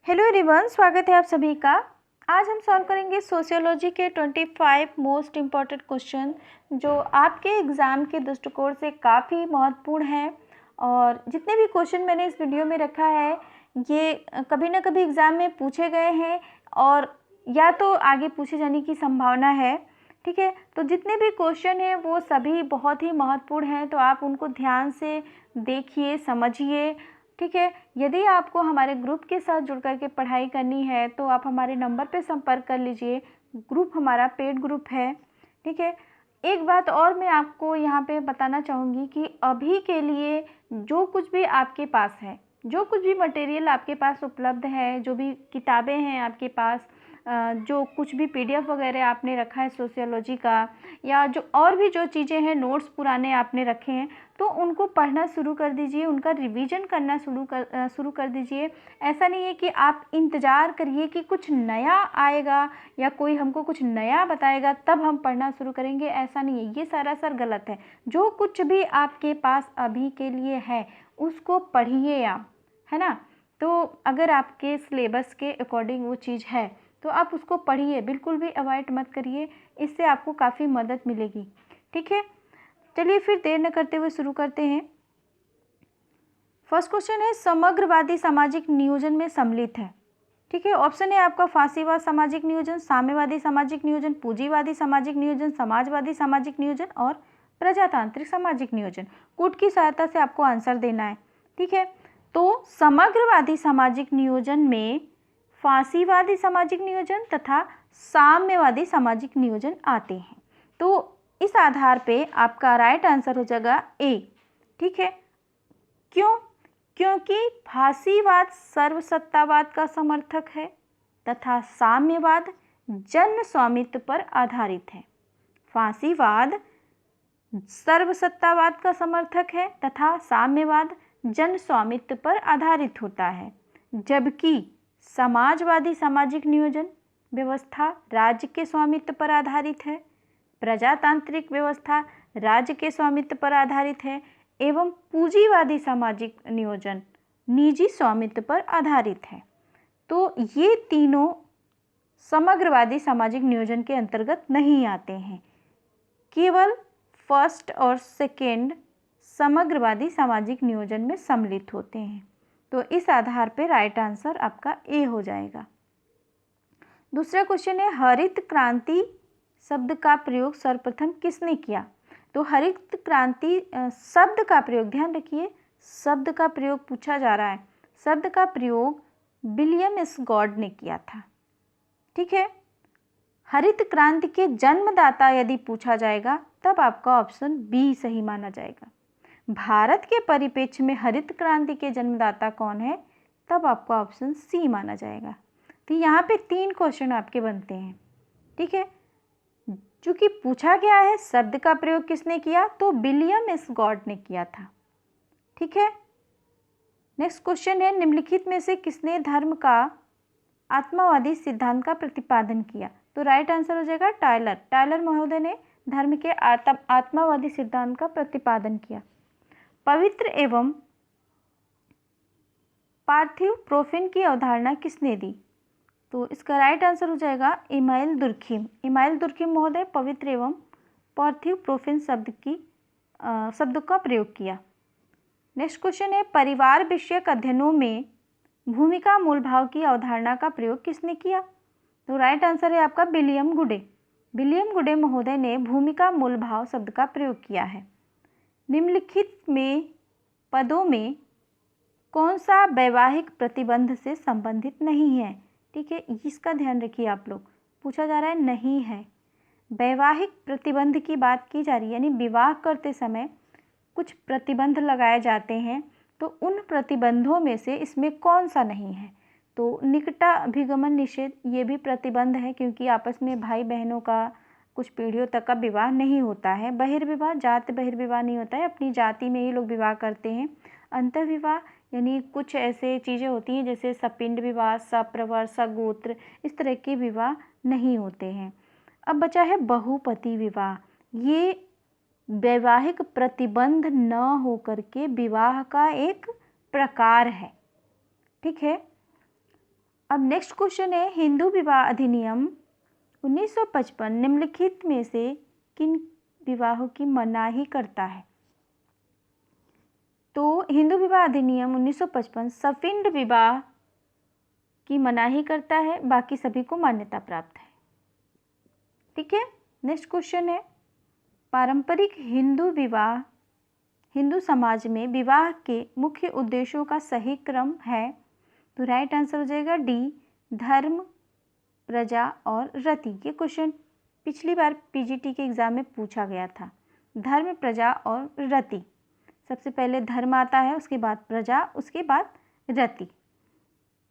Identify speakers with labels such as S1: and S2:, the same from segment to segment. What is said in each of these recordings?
S1: Hello everyone, स्वागत है आप सभी का। आज हम सॉल्व करेंगे सोशियोलॉजी के 25 मोस्ट इम्पॉर्टेंट क्वेश्चन जो आपके एग्ज़ाम के दृष्टिकोण से काफ़ी महत्वपूर्ण हैं। और जितने भी क्वेश्चन मैंने इस वीडियो में रखा है ये कभी ना कभी एग्ज़ाम में पूछे गए हैं और या तो आगे पूछे जाने की संभावना है। ठीक है, तो जितने भी क्वेश्चन हैं वो सभी बहुत ही महत्वपूर्ण हैं, तो आप उनको ध्यान से देखिए, समझिए। ठीक है, यदि आपको हमारे ग्रुप के साथ जुड़ करके पढ़ाई करनी है तो आप हमारे नंबर पे संपर्क कर लीजिए। ग्रुप हमारा पेड ग्रुप है। ठीक है, एक बात और मैं आपको यहाँ पे बताना चाहूँगी कि अभी के लिए जो कुछ भी आपके पास है, जो कुछ भी मटेरियल आपके पास उपलब्ध है, जो भी किताबें हैं आपके पास, जो कुछ भी पीडीएफ वगैरह आपने रखा है सोशियोलॉजी का, या जो और भी जो चीज़ें हैं, नोट्स पुराने आपने रखे हैं, तो उनको पढ़ना शुरू कर दीजिए, उनका रिवीजन करना शुरू कर दीजिए। ऐसा नहीं है कि आप इंतज़ार करिए कि कुछ नया आएगा या कोई हमको कुछ नया बताएगा तब हम पढ़ना शुरू करेंगे, ऐसा नहीं है, ये सरासर गलत है। जो कुछ भी आपके पास अभी के लिए है उसको पढ़िए आप, है ना। तो अगर आपके सिलेबस के अकॉर्डिंग वो चीज़ है तो आप उसको पढ़िए, बिल्कुल भी अवॉइड मत करिए, इससे आपको काफ़ी मदद मिलेगी। ठीक है, चलिए फिर देर न करते हुए शुरू करते हैं। फर्स्ट क्वेश्चन है, समग्रवादी सामाजिक नियोजन में सम्मिलित है। ठीक है, ऑप्शन है आपका फासीवाद सामाजिक नियोजन, साम्यवादी सामाजिक नियोजन, पूंजीवादी सामाजिक नियोजन, समाजवादी सामाजिक नियोजन और प्रजातांत्रिक सामाजिक नियोजन। कोड की सहायता से आपको आंसर देना है। ठीक है, तो समग्रवादी सामाजिक नियोजन में फासीवादी सामाजिक नियोजन तथा साम्यवादी सामाजिक नियोजन आते हैं। तो इस आधार पे आपका राइट आंसर हो जाएगा ए। ठीक है, क्यों? क्योंकि फासीवाद सर्वसत्तावाद का समर्थक है तथा साम्यवाद जन स्वामित्व पर आधारित है। फासीवाद सर्वसत्तावाद का समर्थक है तथा साम्यवाद जन स्वामित्व पर आधारित होता है, जबकि समाजवादी सामाजिक नियोजन व्यवस्था राज्य के स्वामित्व पर आधारित है, प्रजातांत्रिक व्यवस्था राज्य के स्वामित्व पर आधारित है एवं पूंजीवादी सामाजिक नियोजन निजी स्वामित्व पर आधारित है। तो ये तीनों समग्रवादी सामाजिक नियोजन के अंतर्गत नहीं आते हैं, केवल फर्स्ट और सेकेंड समग्रवादी सामाजिक नियोजन में सम्मिलित होते हैं। तो इस आधार पर राइट आंसर आपका ए हो जाएगा। दूसरा क्वेश्चन है, हरित क्रांति शब्द का प्रयोग सर्वप्रथम किसने किया? तो हरित क्रांति शब्द का प्रयोग, ध्यान रखिए, शब्द का प्रयोग पूछा जा रहा है। शब्द का प्रयोग विलियम एस गॉड ने किया था। ठीक है, हरित क्रांति के जन्मदाता यदि पूछा जाएगा तब आपका ऑप्शन बी सही माना जाएगा। भारत के परिप्रेक्ष्य में हरित क्रांति के जन्मदाता कौन है? तब आपका ऑप्शन सी माना जाएगा। तो यहाँ पे 3 क्वेश्चन आपके बनते हैं। ठीक है, चूंकि पूछा गया है शब्द का प्रयोग किसने किया, तो विलियम एस गॉड ने किया था। ठीक है, नेक्स्ट क्वेश्चन है, निम्नलिखित में से किसने धर्म का आत्मावादी सिद्धांत का प्रतिपादन किया? तो राइट आंसर हो जाएगा टायलर। टायलर महोदय ने धर्म के आत्मावादी सिद्धांत का प्रतिपादन किया। पवित्र एवं पार्थिव प्रोफेन की अवधारणा किसने दी? तो इसका राइट आंसर हो जाएगा इमाइल दुर्खिम। इमाइल दुर्खिम महोदय पवित्र एवं पार्थिव प्रोफेन शब्द का प्रयोग किया। नेक्स्ट क्वेश्चन है, परिवार विषयक अध्ययनों में भूमिका मूल भाव की अवधारणा का प्रयोग किसने किया? तो राइट आंसर है आपका विलियम गुडे। विलियम गुडे महोदय ने भूमिका मूल भाव शब्द का प्रयोग किया है। निम्नलिखित में पदों में कौन सा वैवाहिक प्रतिबंध से संबंधित नहीं है? ठीक है, इसका ध्यान रखिए आप लोग, पूछा जा रहा है नहीं है। वैवाहिक प्रतिबंध की बात की जा रही है, यानी विवाह करते समय कुछ प्रतिबंध लगाए जाते हैं, तो उन प्रतिबंधों में से इसमें कौन सा नहीं है? तो निकटाभिगमन निषेध ये भी प्रतिबंध है, क्योंकि आपस में भाई बहनों का कुछ पीढ़ियों तक का विवाह नहीं होता है। बहिर्विवाह, जाति बहिर्विवाह नहीं होता है, अपनी जाति में ही लोग विवाह करते हैं। अंतर्विवाह यानी कुछ ऐसे चीज़ें होती हैं जैसे सपिंड विवाह, सप्रवर, सगोत्र, इस तरह के विवाह नहीं होते हैं। अब बचा है बहुपति विवाह। ये वैवाहिक प्रतिबंध न होकर के विवाह का एक प्रकार है। ठीक है, अब नेक्स्ट क्वेश्चन है, हिंदू विवाह अधिनियम 1955 निम्नलिखित में से किन विवाहों की मनाही करता है? तो हिंदू विवाह अधिनियम 1955 सफिंड विवाह की मनाही करता है, बाकी सभी को मान्यता प्राप्त है। ठीक है, नेक्स्ट क्वेश्चन है, पारंपरिक हिंदू समाज में विवाह के मुख्य उद्देश्यों का सही क्रम है? तो राइट आंसर हो जाएगा डी, धर्म, प्रजा और रति। ये क्वेश्चन पिछली बार पीजीटी के एग्जाम में पूछा गया था। धर्म, प्रजा और रति, सबसे पहले धर्म आता है, उसके बाद प्रजा, उसके बाद रति।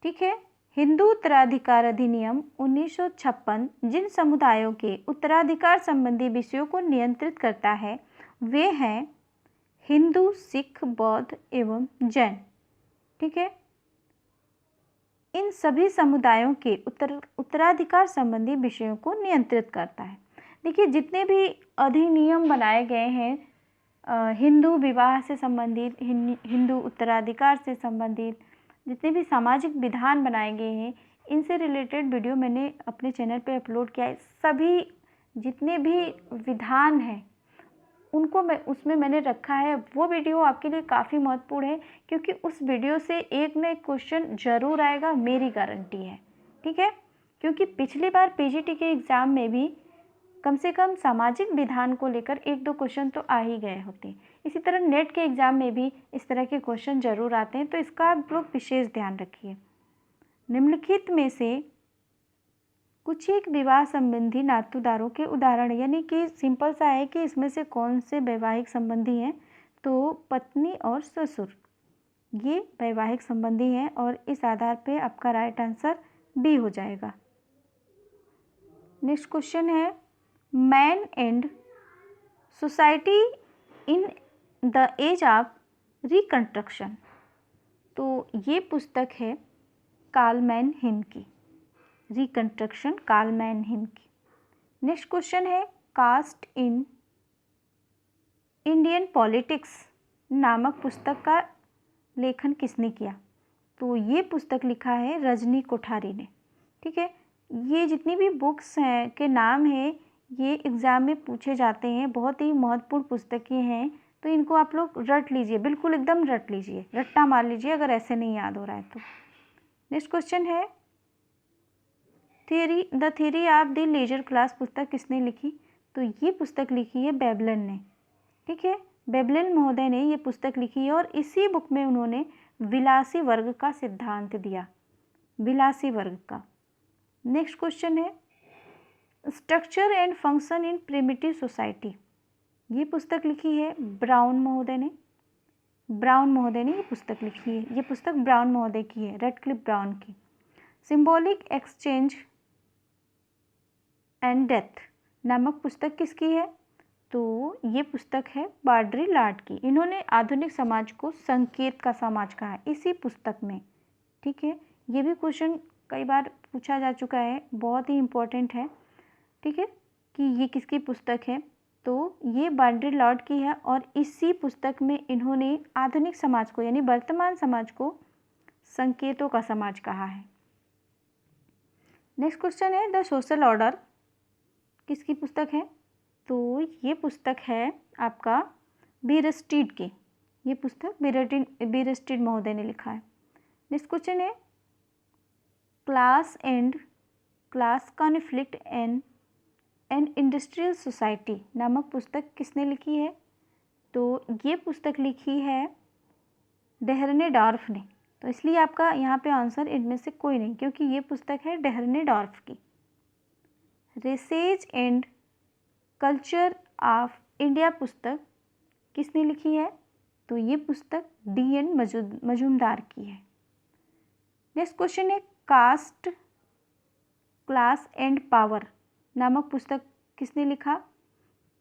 S1: ठीक है, हिंदू उत्तराधिकार अधिनियम 1956 जिन समुदायों के उत्तराधिकार संबंधी विषयों को नियंत्रित करता है वे हैं हिंदू, सिख, बौद्ध एवं जैन। ठीक है, इन सभी समुदायों के उत्तराधिकार संबंधी विषयों को नियंत्रित करता है। देखिए, जितने भी अधिनियम बनाए गए हैं हिंदू विवाह से संबंधित, हिंदू उत्तराधिकार से संबंधित, जितने भी सामाजिक विधान बनाए गए हैं, इनसे रिलेटेड वीडियो मैंने अपने चैनल पे अपलोड किया है। सभी जितने भी विधान हैं उनको उसमें मैंने रखा है। वो वीडियो आपके लिए काफ़ी महत्वपूर्ण है, क्योंकि उस वीडियो से एक न एक क्वेश्चन जरूर आएगा, मेरी गारंटी है। ठीक है, क्योंकि पिछली बार पीजीटी के एग्ज़ाम में भी कम से कम सामाजिक विधान को लेकर 1-2 क्वेश्चन तो आ ही गए होते हैं। इसी तरह नेट के एग्ज़ाम में भी इस तरह के क्वेश्चन जरूर आते हैं, तो इसका आप लोग विशेष ध्यान रखिए। निम्नलिखित में से कुछ एक विवाह संबंधी नातूदारों के उदाहरण, यानी कि सिंपल सा है कि इसमें से कौन से वैवाहिक संबंधी हैं? तो पत्नी और ससुर ये वैवाहिक संबंधी हैं, और इस आधार पे आपका राइट आंसर बी हो जाएगा। नेक्स्ट क्वेश्चन है, man and society in the age of reconstruction. तो ये पुस्तक है कार्ल हिम की, रिकंस्ट्रक्शन कार्ल हिम की। नेक्स्ट क्वेश्चन है, कास्ट इन इंडियन पॉलिटिक्स नामक पुस्तक का लेखन किसने किया? तो ये पुस्तक लिखा है रजनी कोठारी ने। ठीक है, ये जितनी भी बुक्स हैं के नाम हैं ये एग्ज़ाम में पूछे जाते हैं, बहुत ही महत्वपूर्ण पुस्तकें हैं, तो इनको आप लोग रट लीजिए, बिल्कुल एकदम रट लीजिए, रट्टा मार लीजिए अगर ऐसे नहीं याद हो रहा है तो। नेक्स्ट क्वेश्चन है, the theory of the leisure class पुस्तक किसने लिखी? तो ये पुस्तक लिखी है बेबलन ने। ठीक है, बेबलन महोदय ने ये पुस्तक लिखी है, और इसी बुक में उन्होंने विलासी वर्ग का सिद्धांत दिया, विलासी वर्ग का। नेक्स्ट क्वेश्चन है, structure and function in primitive society. ये पुस्तक लिखी है ब्राउन महोदय ने। ब्राउन महोदय ने ये पुस्तक लिखी है, ये पुस्तक ब्राउन महोदय की है, रेडक्लिफ ब्राउन की। सिंबॉलिक एक्सचेंज एंड डेथ नामक पुस्तक किसकी है? तो ये पुस्तक है बाड्री-लाड की। इन्होंने आधुनिक समाज को संकेत का समाज कहा है इसी पुस्तक में। ठीक है, ये भी क्वेश्चन कई बार पूछा जा चुका है, बहुत ही इम्पोर्टेंट है। ठीक है, कि ये किसकी पुस्तक है? तो ये बाड्री-लाड की है, और इसी पुस्तक में इन्होंने आधुनिक समाज को, यानी वर्तमान समाज को संकेतों का समाज कहा है। नेक्स्ट क्वेश्चन है, द सोशल ऑर्डर किसकी पुस्तक है? तो ये पुस्तक है आपका बीरस्टीड की। ये पुस्तक बीरस्टीड महोदय ने लिखा है। नेक्स्ट क्वेश्चन है, class conflict and industrial society नामक पुस्तक किसने लिखी है? तो ये पुस्तक लिखी है डेहरनेडॉर्फ ने। तो इसलिए आपका यहाँ पे आंसर इनमें से कोई नहीं, क्योंकि ये पुस्तक है डेहरनेडॉर्फ की। Races and culture of India पुस्तक किसने लिखी है? तो ये पुस्तक D.N. मजूमदार की है। नेक्स्ट क्वेश्चन है, कास्ट, क्लास एंड पावर नामक पुस्तक किसने लिखा?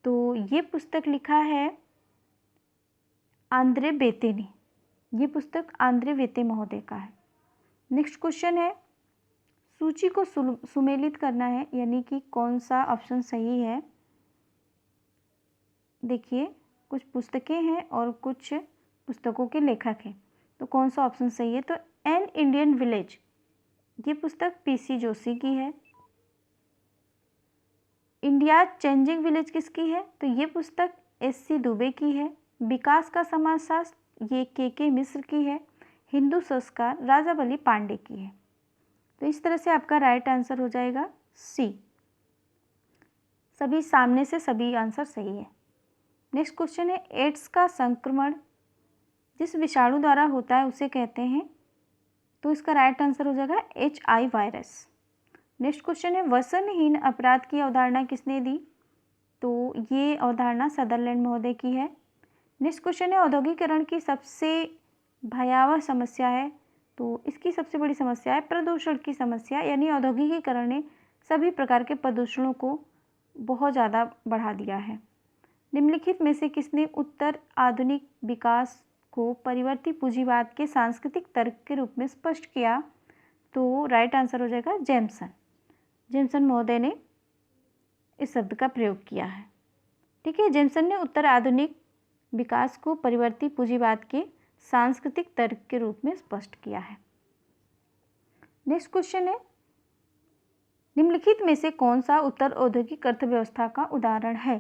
S1: तो ये पुस्तक लिखा है आंद्रे बेते ने। ये पुस्तक आंद्रे बेते महोदय का है। नेक्स्ट क्वेश्चन है, सूची को सुमेलित करना है, यानी कि कौन सा ऑप्शन सही है। देखिए, कुछ पुस्तकें हैं और कुछ पुस्तकों के लेखक हैं, तो कौन सा ऑप्शन सही है? तो एन इंडियन विलेज ये पुस्तक पीसी जोशी की है। इंडिया चेंजिंग विलेज किसकी है? तो ये पुस्तक एससी दुबे की है। विकास का समाजशास्त्र ये के मिश्र की है। हिंदू संस्कार राजावली पांडे की है। तो इस तरह से आपका राइट आंसर हो जाएगा सी। सभी सामने से सभी आंसर सही है। नेक्स्ट क्वेश्चन है, एड्स का संक्रमण जिस विषाणु द्वारा होता है उसे कहते हैं? तो इसका राइट आंसर हो जाएगा HI वायरस। नेक्स्ट क्वेश्चन है, वसनहीन अपराध की अवधारणा किसने दी? तो ये अवधारणा सदरलैंड महोदय की है। नेक्स्ट क्वेश्चन है, औद्योगिकरण की सबसे भयावह समस्या है? तो इसकी सबसे बड़ी समस्या है प्रदूषण की समस्या, यानी औद्योगिकीकरण ने सभी प्रकार के प्रदूषणों को बहुत ज़्यादा बढ़ा दिया है। निम्नलिखित में से किसने उत्तर आधुनिक विकास को परिवर्ती पूंजीवाद के सांस्कृतिक तर्क के रूप में स्पष्ट किया? तो राइट आंसर हो जाएगा जेम्सन। जेम्सन महोदय ने इस शब्द का प्रयोग किया है। ठीक है, जेम्सन ने उत्तर आधुनिक विकास को परिवर्ती पूंजीवाद के सांस्कृतिक तर्क के रूप में स्पष्ट किया है। नेक्स्ट क्वेश्चन है, निम्नलिखित में से कौन सा उत्तर औद्योगिक अर्थव्यवस्था का उदाहरण है?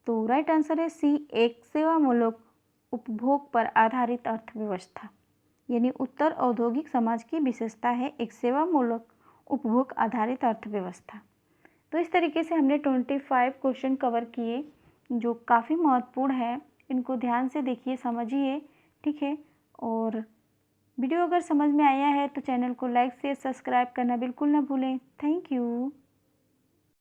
S1: तो राइट आंसर है सी, एक सेवामूलक उपभोग पर आधारित अर्थव्यवस्था। यानी उत्तर औद्योगिक समाज की विशेषता है एक सेवामूलक उपभोग आधारित अर्थव्यवस्था। तो इस तरीके से हमने 25 क्वेश्चन कवर किए जो काफ़ी महत्वपूर्ण है। इनको ध्यान से देखिए, समझिए। ठीक है, और वीडियो अगर समझ में आया है तो चैनल को लाइक शेयर सब्सक्राइब करना बिल्कुल ना भूलें। Thank you.